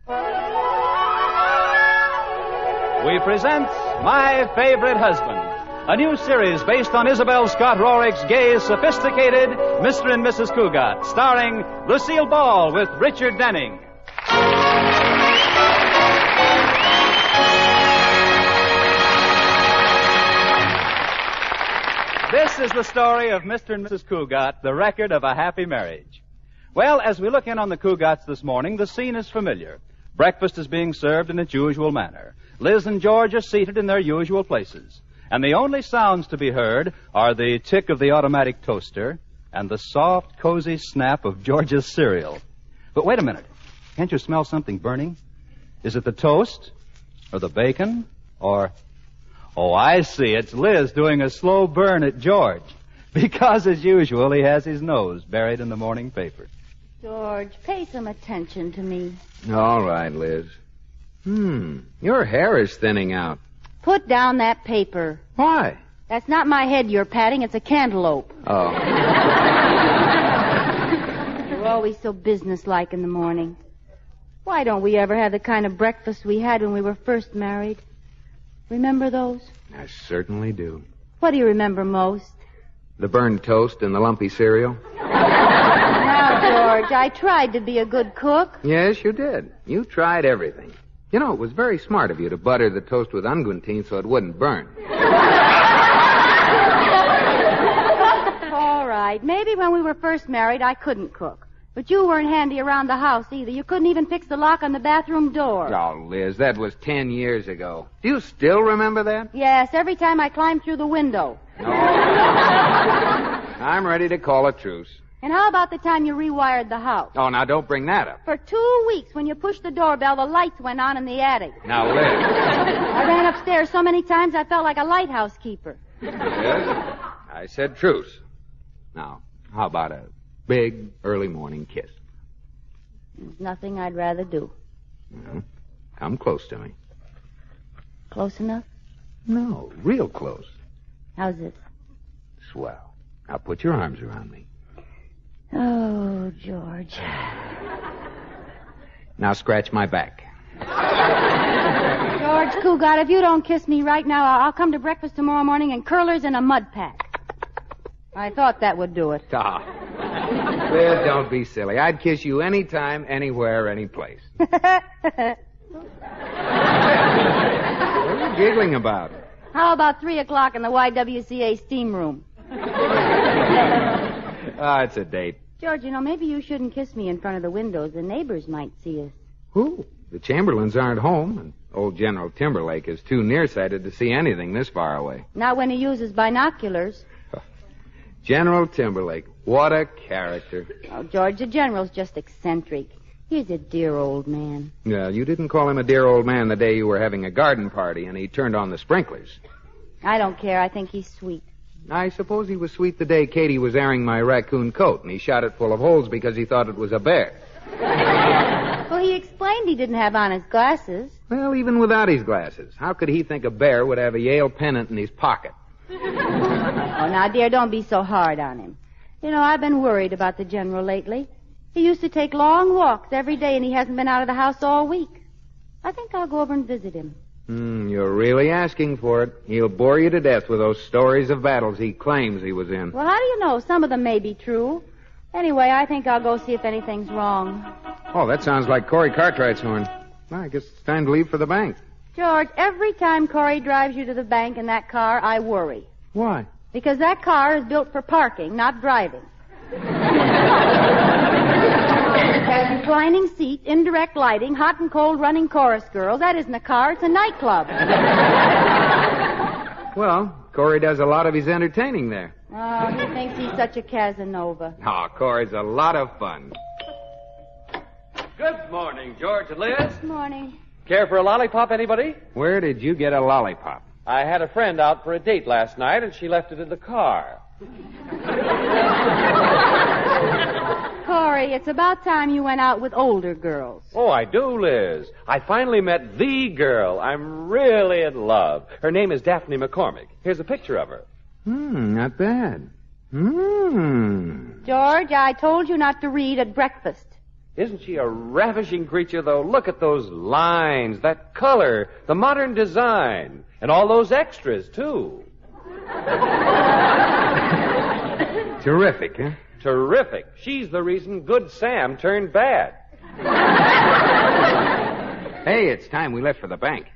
We present My Favorite Husband, a new series based on Isabel Scott Rorick's gay, sophisticated Mr. and Mrs. Cugat, starring Lucille Ball with Richard Denning. This is the story of Mr. and Mrs. Cugat, the record of a happy marriage. Well, as we look in on the Cugats this morning, the scene is familiar. Breakfast is being served in its usual manner. Liz and George are seated in their usual places. And the only sounds to be heard are the tick of the automatic toaster and the soft, cozy snap of George's cereal. But wait a minute. Can't you smell something burning? Is it the toast? Or the bacon? Or... Oh, I see. It's Liz doing a slow burn at George. Because, as usual, he has his nose buried in the morning paper. George, pay some attention to me. All right, Liz. Your hair is thinning out. Put down that paper. Why? That's not my head you're patting. It's a cantaloupe. Oh. You're always so businesslike in the morning. Why don't we ever have the kind of breakfast we had when we were first married? Remember those? I certainly do. What do you remember most? The burned toast and the lumpy cereal. Now, George, I tried to be a good cook. Yes, you did. You tried everything. You know, it was very smart of you to butter the toast with unguentine so it wouldn't burn. All right. Maybe when we were first married, I couldn't cook. But you weren't handy around the house either. You couldn't even fix the lock on the bathroom door. Oh, Liz, that was 10 years ago. Do you still remember that? Yes, every time I climbed through the window. No. I'm ready to call a truce. And how about the time you rewired the house? Oh, now don't bring that up. For 2 weeks, when you pushed the doorbell, the lights went on in the attic. Now, Liz. I ran upstairs so many times I felt like a lighthouse keeper. Yes? I said truce. Now, how about a big early morning kiss? There's nothing I'd rather do. Well, come close to me. Close enough? No, real close. How's this? Swell. Now put your arms around me. Oh, George. Now scratch my back. George Cugat, if you don't kiss me right now, I'll come to breakfast tomorrow morning in curlers and a mud pack. I thought that would do it. Ah. Liz, don't be silly. I'd kiss you anytime, anywhere, any place. What are you giggling about? How about 3 o'clock in the YWCA steam room? It's a date. George, you know, maybe you shouldn't kiss me in front of the windows. The neighbors might see us. Who? The Chamberlains aren't home, and old General Timberlake is too nearsighted to see anything this far away. Not when he uses binoculars. General Timberlake. What a character. Oh, George, the general's just eccentric. He's a dear old man. Yeah, you didn't call him a dear old man the day you were having a garden party and he turned on the sprinklers. I don't care. I think he's sweet. I suppose he was sweet the day Katie was airing my raccoon coat and he shot it full of holes because he thought it was a bear. Well, he explained he didn't have on his glasses. Well, even without his glasses, how could he think a bear would have a Yale pennant in his pocket? Oh, now, dear, don't be so hard on him. You know, I've been worried about the general lately. He used to take long walks every day, and he hasn't been out of the house all week. I think I'll go over and visit him. You're really asking for it. He'll bore you to death with those stories of battles he claims he was in. Well, how do you know? Some of them may be true. Anyway, I think I'll go see if anything's wrong. Oh, that sounds like Corey Cartwright's horn. Well, I guess it's time to leave for the bank. George, every time Corey drives you to the bank in that car, I worry. Why? Because that car is built for parking, not driving. It has reclining seats, indirect lighting, hot and cold running chorus girls. That isn't a car, it's a nightclub. Well, Corey does a lot of his entertaining there. Oh, he thinks he's such a Casanova. Oh, Corey's a lot of fun. Good morning, George and Liz. Good morning. Care for a lollipop, anybody? Where did you get a lollipop? I had a friend out for a date last night, and she left it in the car. Corey, it's about time you went out with older girls. Oh, I do, Liz. I finally met the girl. I'm really in love. Her name is Daphne McCormick. Here's a picture of her. Not bad. George, I told you not to read at breakfast. Isn't she a ravishing creature, though? Look at those lines, that color, the modern design, and all those extras, too. Terrific, huh? Terrific. She's the reason Good Sam turned bad. Hey, it's time we left for the bank.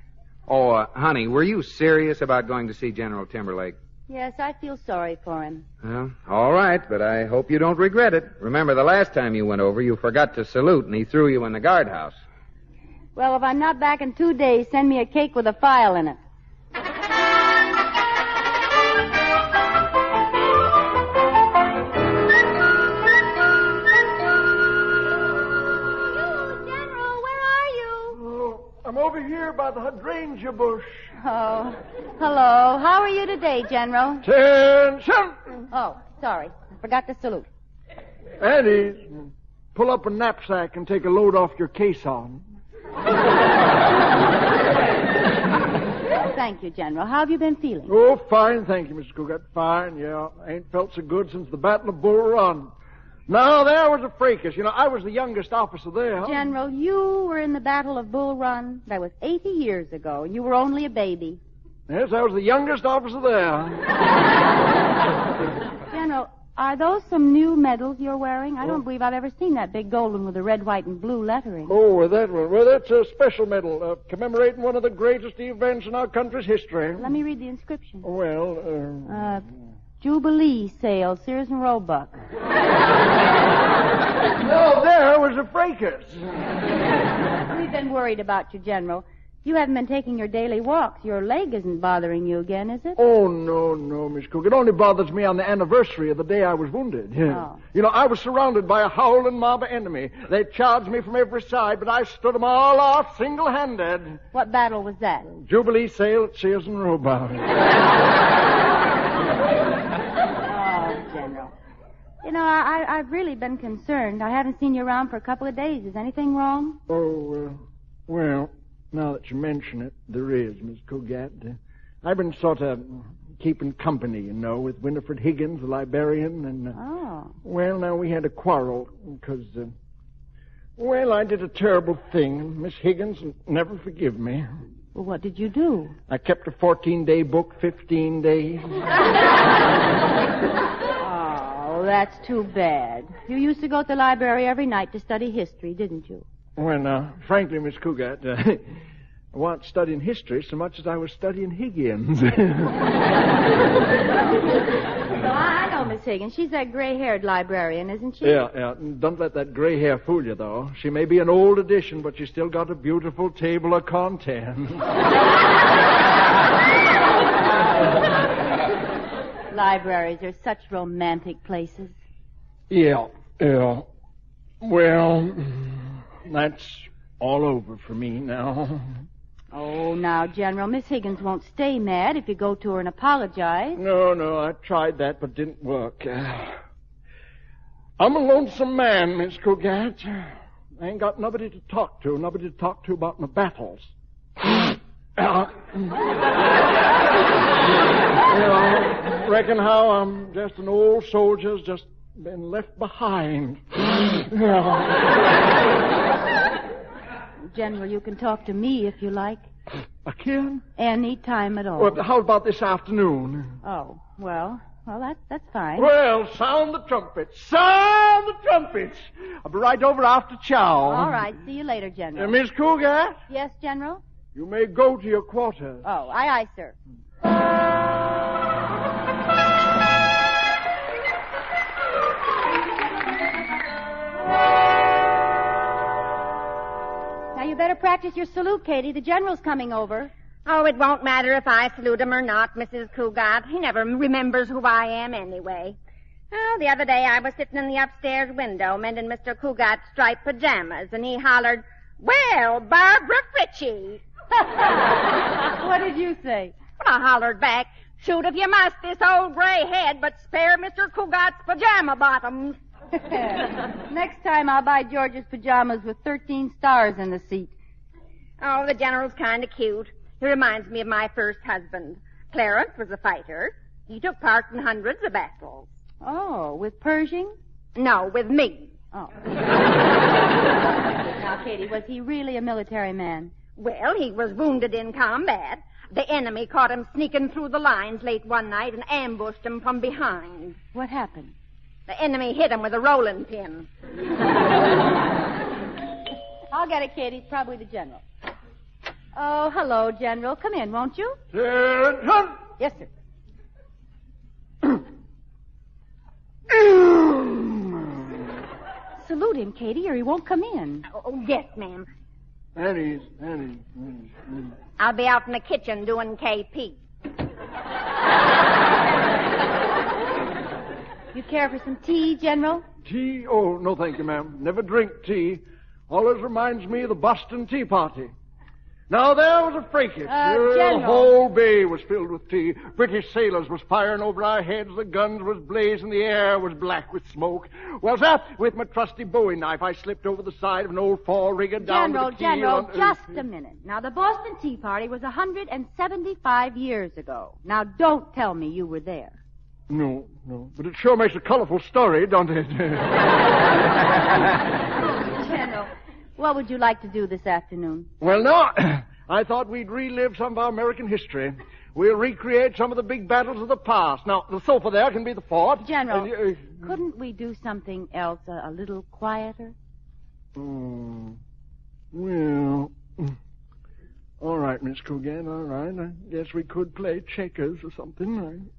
Oh, honey, were you serious about going to see General Timberlake? Yes, I feel sorry for him. Well, all right, but I hope you don't regret it. Remember, the last time you went over, you forgot to salute, and he threw you in the guardhouse. Well, if I'm not back in 2 days, send me a cake with a file in it. I'm over here by the hydrangea bush. Oh, hello. How are you today, General? Attention! Oh, sorry. I forgot to salute. Eddie, pull up a knapsack and take a load off your caisson. Thank you, General. How have you been feeling? Oh, fine, thank you, Mr. Cugat. Fine, yeah. I ain't felt so good since the Battle of Bull Run. No, there was a fracas. You know, I was the youngest officer there. General, you were in the Battle of Bull Run. That was 80 years ago, and you were only a baby. Yes, I was the youngest officer there. General, are those some new medals you're wearing? I don't believe I've ever seen that big gold one with the red, white, and blue lettering. Oh, that one. Well, that's a special medal commemorating one of the greatest events in our country's history. Let me read the inscription. Well, Jubilee sale, Sears and Roebuck. No, there was a fracas. We've been worried about you, General. You haven't been taking your daily walks. Your leg isn't bothering you again, is it? Oh, no, Miss Cook. It only bothers me on the anniversary of the day I was wounded. Oh. You know, I was surrounded by a howling mob of enemy. They charged me from every side, but I stood them all off single-handed. What battle was that? Jubilee sale at Sears and Roebuck. General. You know, I've really been concerned. I haven't seen you around for a couple of days. Is anything wrong? Oh, well, now that you mention it, there is, Miss Cugat. I've been sort of keeping company, you know, with Winifred Higgins, the librarian, and... Well, now we had a quarrel, because, I did a terrible thing, and Miss Higgins will never forgive me. Well, what did you do? I kept a 14-day book 15 days. Oh, that's too bad. You used to go to the library every night to study history, didn't you? Well, now, frankly, Miss Cugat, I wasn't studying history so much as I was studying Higgins. I know Miss Higgins. She's that gray-haired librarian, isn't she? Yeah. Don't let that gray hair fool you, though. She may be an old edition, but she's still got a beautiful table of contents. Libraries are such romantic places. Yeah. Well, that's all over for me now. Oh, now, General, Miss Higgins won't stay mad if you go to her and apologize. No, I tried that, but didn't work. I'm a lonesome man, Miss Cugat. I ain't got nobody to talk to about my battles. Reckon how I'm just an old soldier's just been left behind. General, you can talk to me if you like. I can? Any time at all. Well, how about this afternoon? Oh, well, that's fine. Well, sound the trumpets. Sound the trumpets. I'll be right over after chow. All right. See you later, General. Miss Cugat? Yes, General? You may go to your quarters. Oh, aye, sir. Now, you better practice your salute, Katie. The General's coming over. Oh, it won't matter if I salute him or not, Mrs. Cugat. He never remembers who I am anyway. Oh, the other day I was sitting in the upstairs window mending Mr. Cugat's striped pajamas, and he hollered, "Well, Barbara Fritchie." What did you say? Well, I hollered back, "Shoot if you must, this old gray head, but spare Mr. Cugat's pajama bottoms." Next time I'll buy George's pajamas with 13 stars in the seat. Oh, the General's kind of cute. He reminds me of my first husband. Clarence was a fighter. He took part in hundreds of battles. Oh, with Pershing? No, with me. Oh. Now, Katie, was he really a military man? Well, he was wounded in combat. The enemy caught him sneaking through the lines late one night and ambushed him from behind. What happened? The enemy hit him with a rolling pin. I'll get it, Katie. It's probably the general. Oh, hello, General. Come in, won't you? Yes, sir. Salute him, Katie, or he won't come in. Oh, yes, ma'am. Annie. I'll be out in the kitchen doing KP. You care for some tea, General? Tea? Oh, no, thank you, ma'am. Never drink tea. Always reminds me of the Boston Tea Party. Now, there was a fracas. General. The whole bay was filled with tea. British sailors was firing over our heads. The guns was blazing. The air was black with smoke. Well, sir, with my trusty Bowie knife, I slipped over the side of an old fall-rigger down to the keel. General, just a minute. Now, the Boston Tea Party was 175 years ago. Now, don't tell me you were there. No. But it sure makes a colorful story, don't it? General, what would you like to do this afternoon? Well, no. I thought we'd relive some of our American history. We'll recreate some of the big battles of the past. Now, the sofa there can be the fort. General, couldn't we do something else a little quieter? Well, all right, Miss Cugat, all right. I guess we could play checkers or something.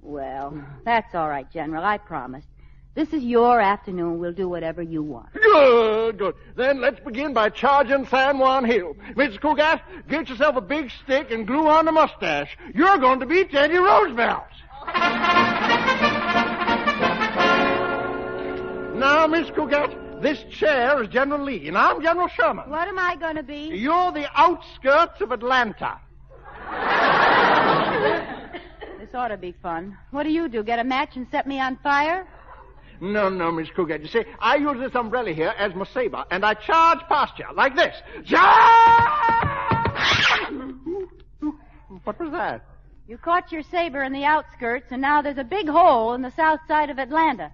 Well, that's all right, General. I promised. This is your afternoon. We'll do whatever you want. Good. Then let's begin by charging San Juan Hill. Mrs. Cugat, get yourself a big stick and glue on the mustache. You're going to be Teddy Roosevelt. Now, Miss Cugat, this chair is General Lee, and I'm General Sherman. What am I going to be? You're the outskirts of Atlanta. This ought to be fun. What do you do, get a match and set me on fire? No, Miss Cugat. You see, I use this umbrella here as my saber, and I charge past you like this. What was that? You caught your saber in the outskirts, and now there's a big hole in the south side of Atlanta.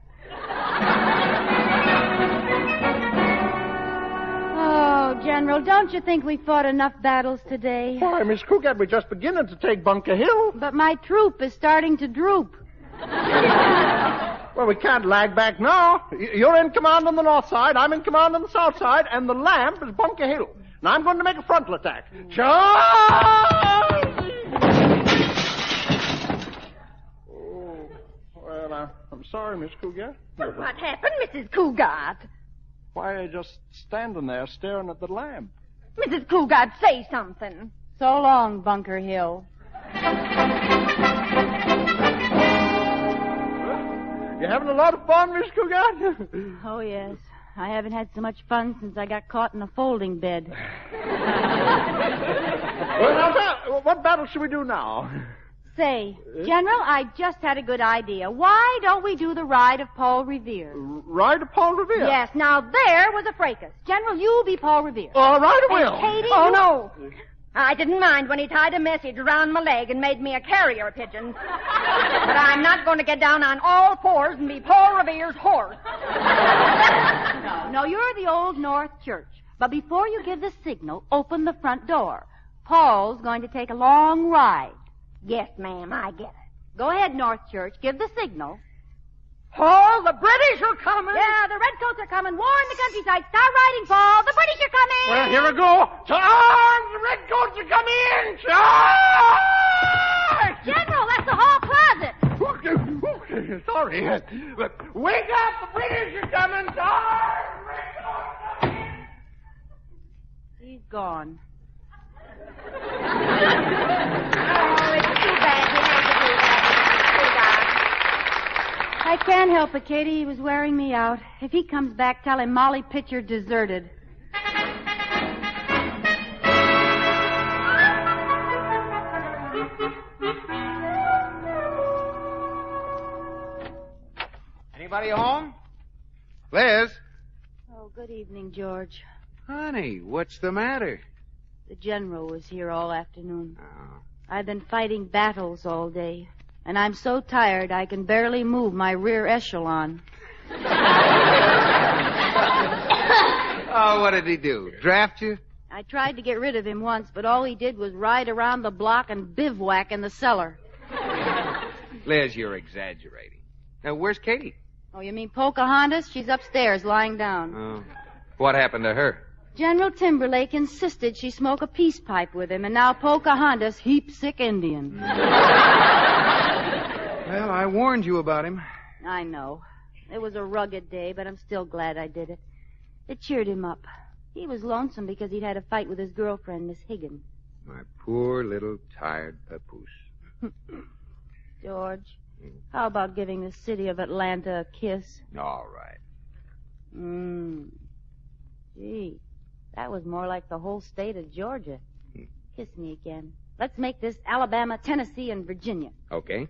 Oh, General, don't you think we fought enough battles today? Why, Miss Cugat, we're just beginning to take Bunker Hill. But my troop is starting to droop. Well, we can't lag back now. You're in command on the north side, I'm in command on the south side, and the lamp is Bunker Hill. Now I'm going to make a frontal attack. Charge! Oh, well, I'm sorry, Miss Cugat. Well, what happened, Mrs. Cugat? Why, just standing there staring at the lamp. Mrs. Cugat, say something. So long, Bunker Hill. You having a lot of fun, Miss Cugat? Oh, yes. I haven't had so much fun since I got caught in a folding bed. Well, now, sir, what battle should we do now? Say, General, I just had a good idea. Why don't we do the ride of Paul Revere? Ride of Paul Revere? Yes, now there was a fracas. General, you be Paul Revere. All right, I will. And Katie, no. I didn't mind when he tied a message around my leg and made me a carrier pigeon. But I'm not going to get down on all fours and be Paul Revere's horse. No, you're the Old North Church. But before you give the signal, open the front door. Paul's going to take a long ride. Yes, ma'am, I get it. Go ahead, North Church. Give the signal. Paul, the British are coming. Yeah, the redcoats are coming. Warn the countryside. Start riding, Paul. The British are coming. Well, here we go. To arms! The redcoats are coming in. Charge! General, that's the hall closet. Sorry. Wake up! The British are coming. Charge! The redcoats are coming. He's gone. Oh, it's too bad he had to do that. I can't help it, Katie. He was wearing me out. If he comes back, tell him Molly Pitcher deserted. Anybody home? Liz? Oh, good evening, George. Honey, what's the matter? The general was here all afternoon. Oh. I've been fighting battles all day, and I'm so tired I can barely move my rear echelon. Oh, what did he do? Draft you? I tried to get rid of him once, but all he did was ride around the block and bivouac in the cellar. Liz, you're exaggerating. Now, where's Katie? Oh, you mean Pocahontas? She's upstairs, lying down. Oh. What happened to her? General Timberlake insisted she smoke a peace pipe with him, and now Pocahontas heap sick Indian. Well, I warned you about him. I know. It was a rugged day, but I'm still glad I did it. It cheered him up. He was lonesome because he'd had a fight with his girlfriend, Miss Higgins. My poor little tired papoose. George, how about giving the city of Atlanta a kiss? All right. Gee, that was more like the whole state of Georgia. Kiss me again. Let's make this Alabama, Tennessee, and Virginia. Okay.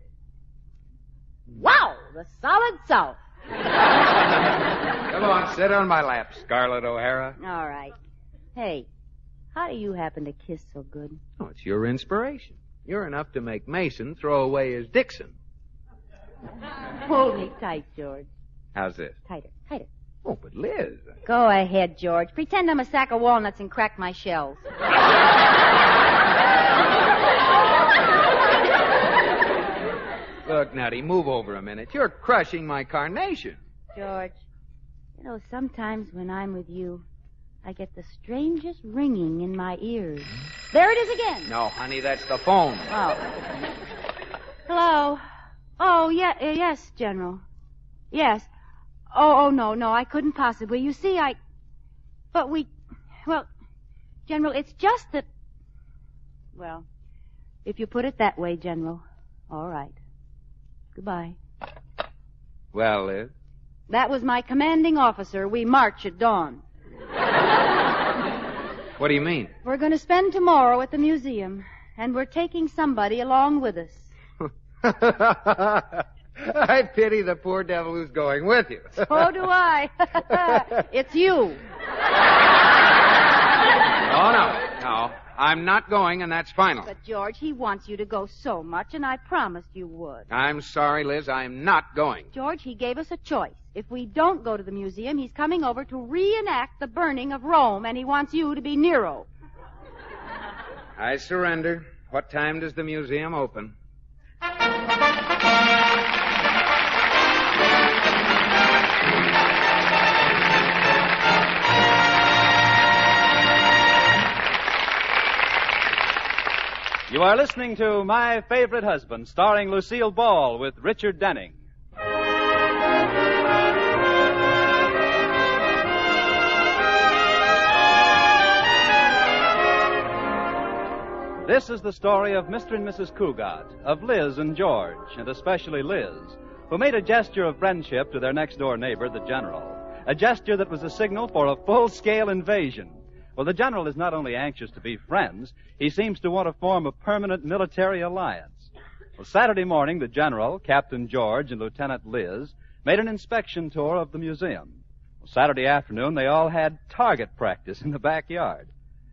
Wow, the solid South. Come on, sit on my lap, Scarlett O'Hara. All right. Hey, how do you happen to kiss so good? Oh, it's your inspiration. You're enough to make Mason throw away his Dixon. Hold me tight, George. How's this? Tighter. Oh, but Liz. Go ahead, George. Pretend I'm a sack of walnuts and crack my shells. Look, Nutty, move over a minute. You're crushing my carnation. George, you know, sometimes when I'm with you, I get the strangest ringing in my ears. There it is again. No, honey, that's the phone. Oh. Hello. Oh, yeah, yes, General. Yes. Oh, no, I couldn't possibly. You see, well, General, it's just that, well, if you put it that way, General, all right. Goodbye. Well, Liz? That was my commanding officer. We march at dawn. What do you mean? We're going to spend tomorrow at the museum, and we're taking somebody along with us. I pity the poor devil who's going with you. So do I. It's you. Oh, no. I'm not going, and that's final. But, George, he wants you to go so much, and I promised you would. I'm sorry, Liz. I'm not going. George, he gave us a choice. If we don't go to the museum, he's coming over to reenact the burning of Rome, and he wants you to be Nero. I surrender. What time does the museum open? You are listening to My Favorite Husband, starring Lucille Ball with Richard Denning. This is the story of Mr. and Mrs. Cugat, of Liz and George, and especially Liz, who made a gesture of friendship to their next-door neighbor, the General, a gesture that was a signal for a full-scale invasion. Well, the General is not only anxious to be friends, he seems to want to form a permanent military alliance. Well, Saturday morning, the General, Captain George, and Lieutenant Liz made an inspection tour of the museum. Well, Saturday afternoon, they all had target practice in the backyard.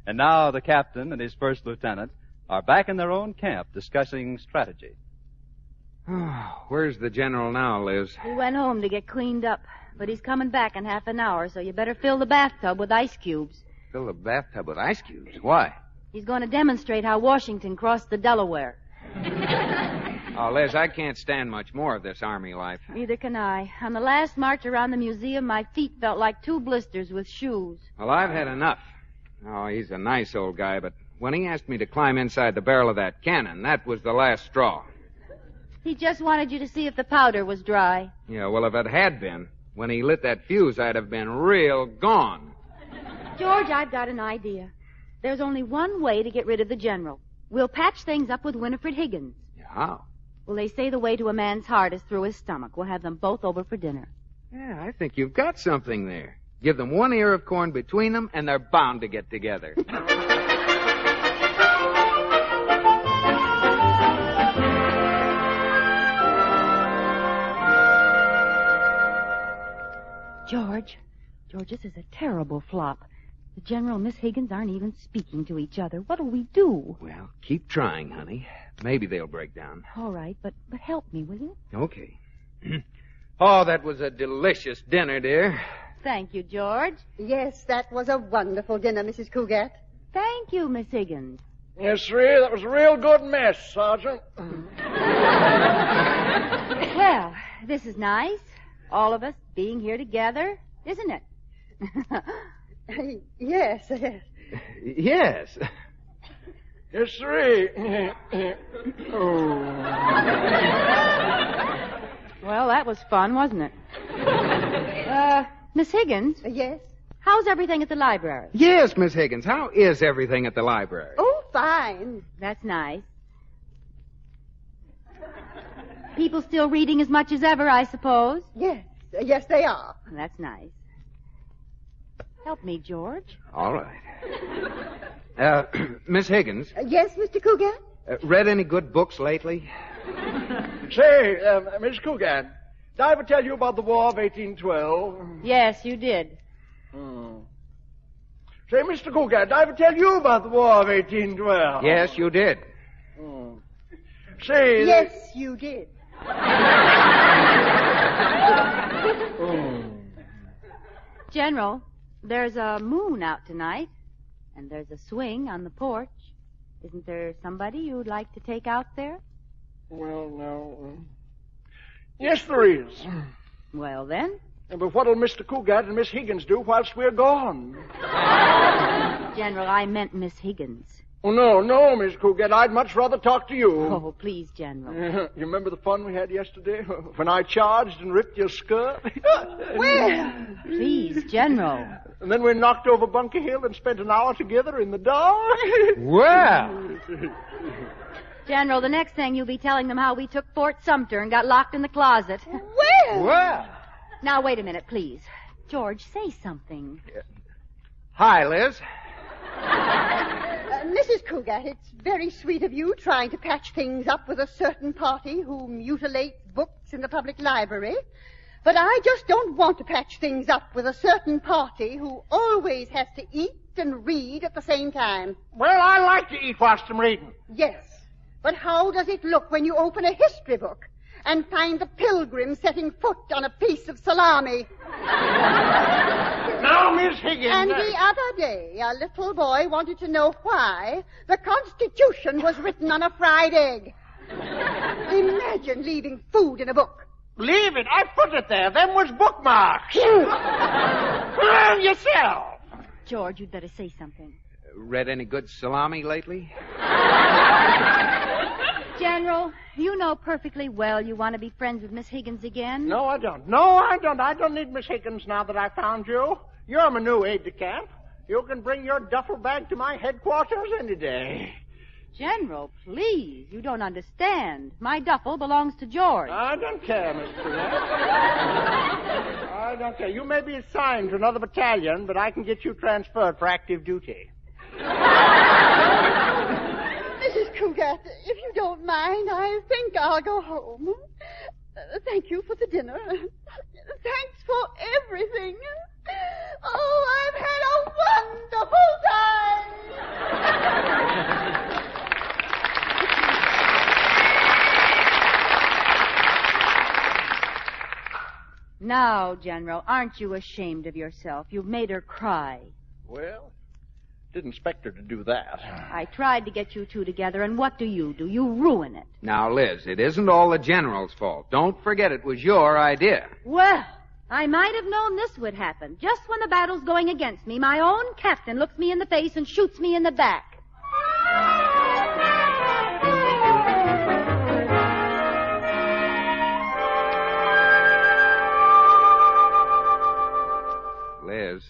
And now the captain and his first lieutenant are back in their own camp discussing strategy. Where's the General now, Liz? He went home to get cleaned up, but he's coming back in half an hour, so you better fill the bathtub with ice cubes. Fill the bathtub with ice cubes? Why? He's going to demonstrate how Washington crossed the Delaware. Oh, Liz, I can't stand much more of this Army life. Neither can I. On the last march around the museum, my feet felt like 2 blisters with shoes. Well, I've had enough. Oh, he's a nice old guy, but when he asked me to climb inside the barrel of that cannon, that was the last straw. He just wanted you to see if the powder was dry. Yeah, well, if it had been, when he lit that fuse, I'd have been real gone. George, I've got an idea. There's only one way to get rid of the General. We'll patch things up with Winifred Higgins. How? Well, they say the way to a man's heart is through his stomach. We'll have them both over for dinner. Yeah, I think you've got something there. Give them 1 ear of corn between them, and they're bound to get together. George, this is a terrible flop. The General and Miss Higgins aren't even speaking to each other. What'll we do? Well, keep trying, honey. Maybe they'll break down. All right, but help me, will you? Okay. Oh, that was a delicious dinner, dear. Thank you, George. Yes, that was a wonderful dinner, Mrs. Cugat. Thank you, Miss Higgins. Yes, sir, that was a real good mess, Sergeant. Well, this is nice. All of us being here together, isn't it? Yes. Yes. Yes, sir. Oh. Well, that was fun, wasn't it? Miss Higgins? Yes? How's everything at the library? Yes, Miss Higgins. How is everything at the library? Oh, fine. That's nice. People still reading as much as ever, I suppose? Yes, they are. That's nice. Help me, George. All right. Miss Higgins, Yes, Mr. Cugat? read any good books lately? Say, Miss Cugat, did I ever tell you about the War of 1812? Yes, you did. Say, Mr. Cugat, did I ever tell you about the War of 1812? Yes, you did. Say... Yes, you did. General, there's a moon out tonight, and there's a swing on the porch. Isn't there somebody you'd like to take out there? Well, no. Yes, there is. Well, then. But what'll Mr. Cugat and Miss Higgins do whilst we're gone? General, I meant Miss Higgins. Oh, no, Miss Cugat. I'd much rather talk to you. Oh, please, General. You remember the fun we had yesterday when I charged and ripped your skirt? Well, Please, General. And then we knocked over Bunker Hill and spent an hour together in the dark. Well. General, the next thing you'll be telling them how we took Fort Sumter and got locked in the closet. Well. Now, wait a minute, please. George, say something. Hi, Liz. Mrs. Cugat, it's very sweet of you trying to patch things up with a certain party who mutilates books in the public library. But I just don't want to patch things up with a certain party who always has to eat and read at the same time. Well, I like to eat whilst I'm reading. Yes, but how does it look when you open a history book and find the pilgrim setting foot on a piece of salami? Now, Miss Higgins... And the other day, a little boy wanted to know why the Constitution was written on a fried egg. Imagine leaving food in a book. Leave it. I put it there. Them was bookmarks. Learn yourself. George, you'd better say something. Read any good salami lately? General, you know perfectly well you want to be friends with Miss Higgins again. No, I don't. I don't need Miss Higgins now that I found you. You're my new aide-de-camp. You can bring your duffel bag to my headquarters any day. General, please. You don't understand. My duffel belongs to George. I don't care, Miss Cugat. I don't care. You may be assigned to another battalion, but I can get you transferred for active duty. Mrs. Cugat, if you don't mind, I think I'll go home. Thank you for the dinner. Thanks for everything. Oh, I've had a wonderful time. Now, General, aren't you ashamed of yourself? You've made her cry. Well, didn't expect her to do that. I tried to get you two together, and what do? You ruin it. Now, Liz, it isn't all the General's fault. Don't forget it was your idea. Well, I might have known this would happen. Just when the battle's going against me, my own captain looks me in the face and shoots me in the back. Liz,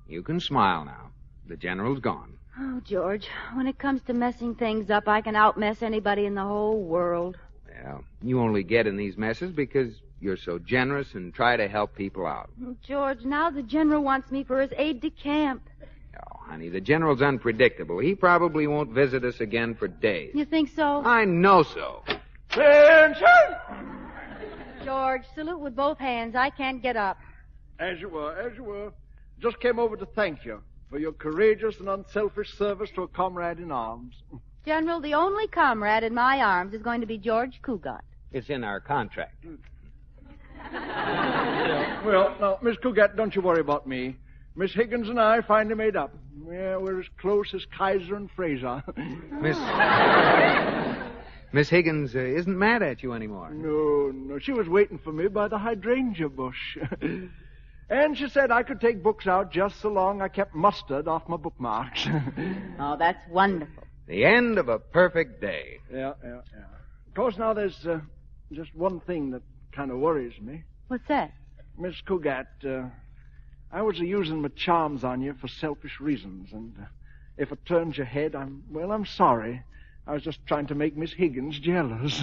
you can smile now. The General's gone. Oh, George, when it comes to messing things up, I can outmess anybody in the whole world. Well, you only get in these messes because you're so generous and try to help people out. George, now the General wants me for his aide-de-camp. Oh, honey, the General's unpredictable. He probably won't visit us again for days. You think so? I know so. Attention! George, salute with both hands. I can't get up. As you were. Just came over to thank you for your courageous and unselfish service to a comrade in arms. General, the only comrade in my arms is going to be George Cugat. It's in our contract. Well, now, Miss Cugat, don't you worry about me. Miss Higgins and I finally made up. Yeah, we're as close as Kaiser and Fraser. Miss Higgins isn't mad at you anymore. No. She was waiting for me by the hydrangea bush. And she said I could take books out just so long I kept mustard off my bookmarks. Oh, that's wonderful. The end of a perfect day. Yeah. Of course, now there's just one thing that kind of worries me. What's that? Miss Cugat, I was using my charms on you for selfish reasons, and if it turns your head, I'm sorry. I was just trying to make Miss Higgins jealous.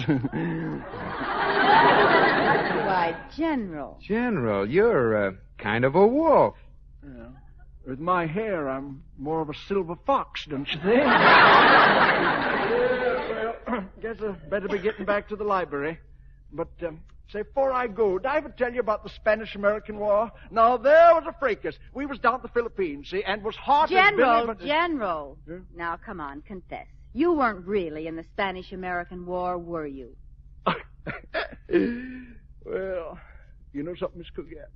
Why, General. General, you're kind of a wolf. Yeah. With my hair, I'm more of a silver fox, don't you think? Well, guess I better be getting back to the library. But, say, before I go, did I ever tell you about the Spanish-American War? Now, there was a fracas. We was down at the Philippines, see, and was hot as Billy, but... General. Huh? Now, come on, confess. You weren't really in the Spanish-American War, were you? Well, you know something, Miss Cugat?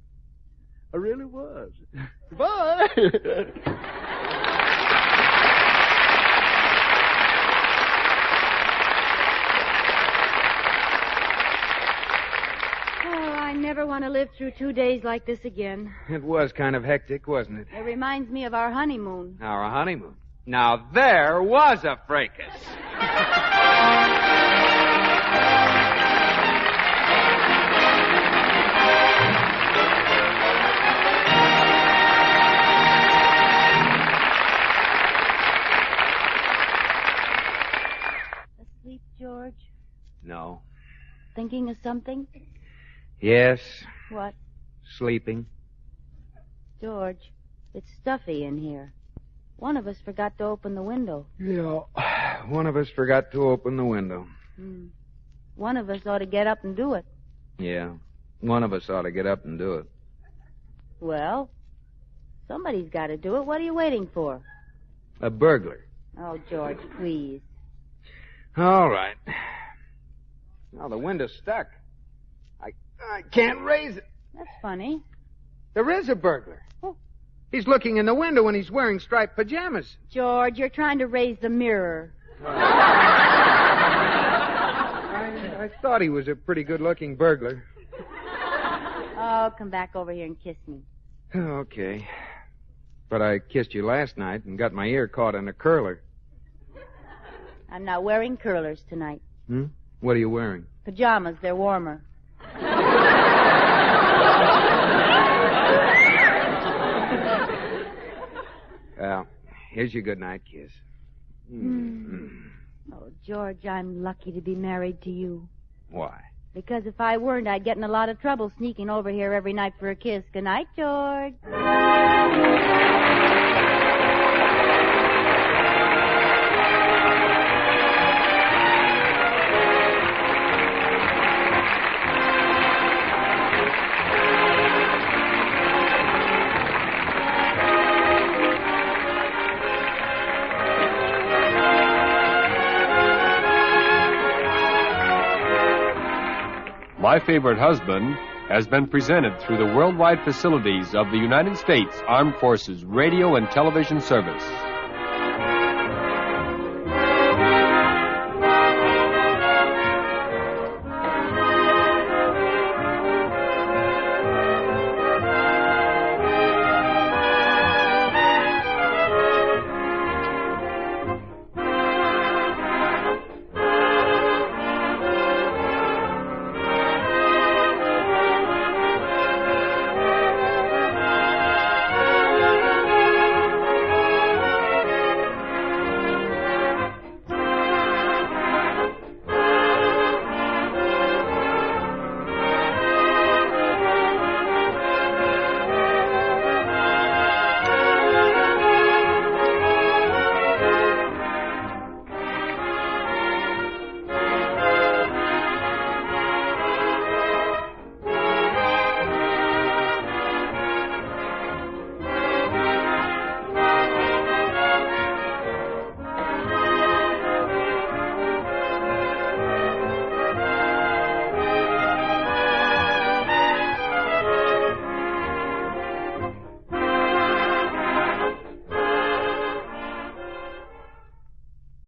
I really was. Goodbye. I never want to live through 2 days like this again. It was kind of hectic, wasn't it? It reminds me of our honeymoon. Our honeymoon. Now, there was a fracas. Asleep, George? No. Thinking of something? Yes. What? Sleeping. George, it's stuffy in here. One of us forgot to open the window. Yeah. One of us forgot to open the window. One of us ought to get up and do it. Yeah. One of us ought to get up and do it. Well, somebody's got to do it. What are you waiting for? A burglar. Oh, George, please. All right. Now, the window's stuck. I can't raise it. That's funny. There is a burglar. Oh. He's looking in the window and he's wearing striped pajamas. George, you're trying to raise the mirror. I thought he was a pretty good-looking burglar. Oh, come back over here and kiss me. Okay. But I kissed you last night and got my ear caught in a curler. I'm not wearing curlers tonight. What are you wearing? Pajamas. They're warmer. Well, here's your good night kiss. Oh, George, I'm lucky to be married to you. Why? Because if I weren't, I'd get in a lot of trouble sneaking over here every night for a kiss. Good night, George. My Favorite Husband has been presented through the worldwide facilities of the United States Armed Forces Radio and Television Service.